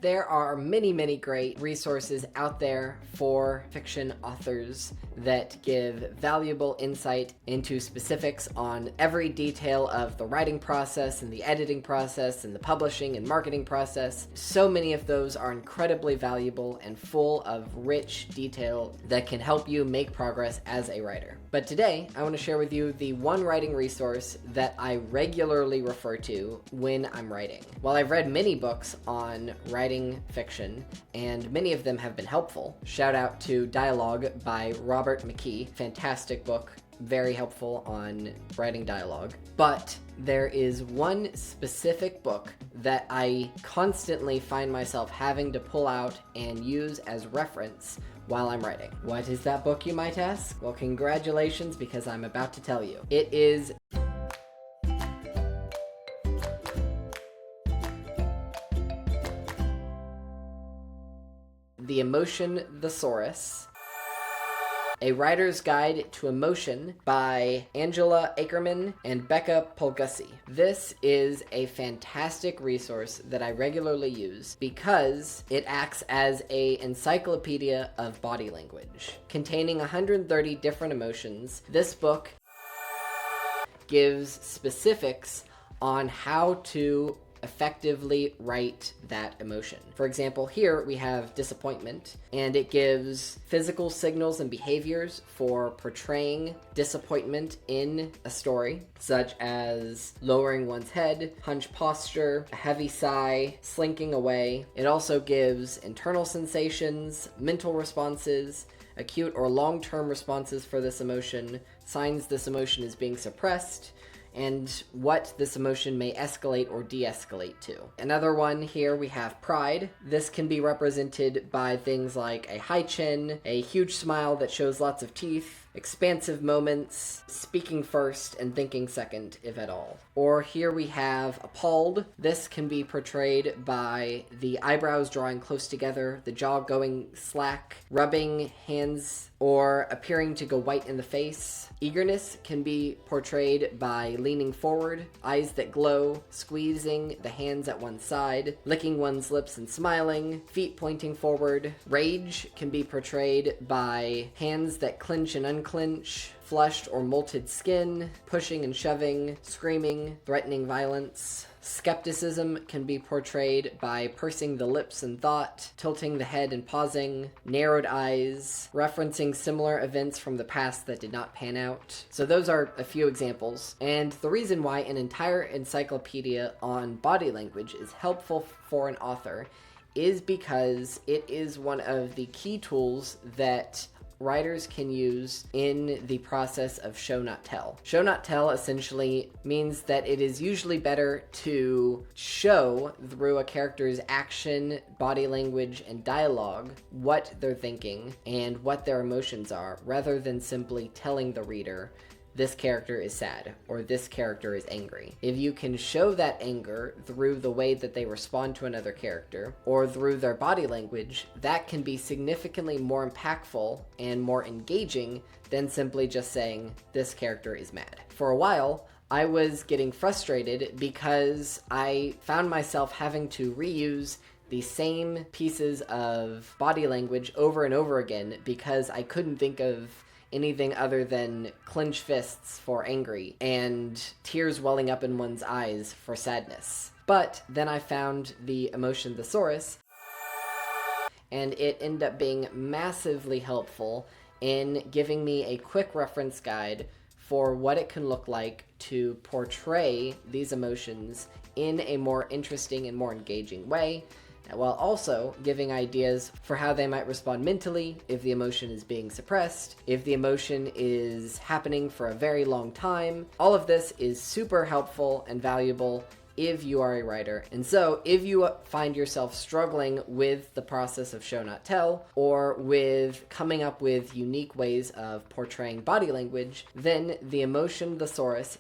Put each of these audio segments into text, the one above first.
There are many, many great resources out there for fiction authors that give valuable insight into specifics on every detail of the writing process and the editing process and the publishing and marketing process. So many of those are incredibly valuable and full of rich detail that can help you make progress as a writer. But today, I want to share with you the one writing resource that I regularly refer to when I'm writing. While I've read many books on writing fiction, and many of them have been helpful. Shout out to Dialogue by Robert McKee. Fantastic book, very helpful on writing dialogue. But there is one specific book that I constantly find myself having to pull out and use as reference while I'm writing. What is that book, you might ask? Well, congratulations, because I'm about to tell you. It is The Emotion Thesaurus, A Writer's Guide to Emotion by Angela Ackerman and Becca Polgussi. This is a fantastic resource that I regularly use because it acts as an encyclopedia of body language. Containing 130 different emotions, this book gives specifics on how to effectively write that emotion. For example, here we have disappointment, and it gives physical signals and behaviors for portraying disappointment in a story, such as lowering one's head, hunched posture, a heavy sigh, slinking away. It also gives internal sensations, mental responses, acute or long-term responses for this emotion, signs this emotion is being suppressed, and what this emotion may escalate or de-escalate to. Another one here, we have pride. This can be represented by things like a high chin, a huge smile that shows lots of teeth, expansive moments, speaking first and thinking second, if at all. Or here we have appalled. This can be portrayed by the eyebrows drawing close together, the jaw going slack, rubbing hands, or appearing to go white in the face. Eagerness can be portrayed by leaning forward, eyes that glow, squeezing the hands at one side, licking one's lips and smiling, feet pointing forward. Rage can be portrayed by hands that clench and unclench, flushed or molted skin, pushing and shoving, screaming, threatening violence. Skepticism can be portrayed by pursing the lips in thought, tilting the head and pausing, narrowed eyes, referencing similar events from the past that did not pan out. So those are a few examples. And the reason why an entire encyclopedia on body language is helpful for an author is because it is one of the key tools that writers can use in the process of show not tell. Show not tell essentially means that it is usually better to show through a character's action, body language, and dialogue what they're thinking and what their emotions are, rather than simply telling the reader this character is sad, or this character is angry. If you can show that anger through the way that they respond to another character, or through their body language, that can be significantly more impactful and more engaging than simply just saying, this character is mad. For a while, I was getting frustrated because I found myself having to reuse the same pieces of body language over and over again because I couldn't think of anything other than clenched fists for angry and tears welling up in one's eyes for sadness. But then I found the Emotion Thesaurus, and it ended up being massively helpful in giving me a quick reference guide for what it can look like to portray these emotions in a more interesting and more engaging way, while also giving ideas for how they might respond mentally if the emotion is being suppressed, if the emotion is happening for a very long time. All of this is super helpful and valuable if you are a writer. And so if you find yourself struggling with the process of show not tell, or with coming up with unique ways of portraying body language, then the Emotion Thesaurus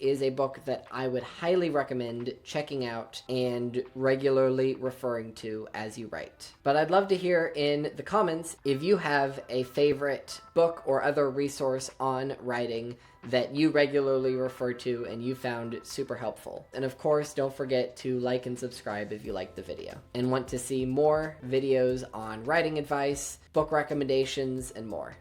is a book that I would highly recommend checking out and regularly referring to as you write. But I'd love to hear in the comments if you have a favorite book or other resource on writing that you regularly refer to and you found super helpful. And of course, don't forget to like and subscribe if you liked the video and want to see more videos on writing advice, book recommendations, and more.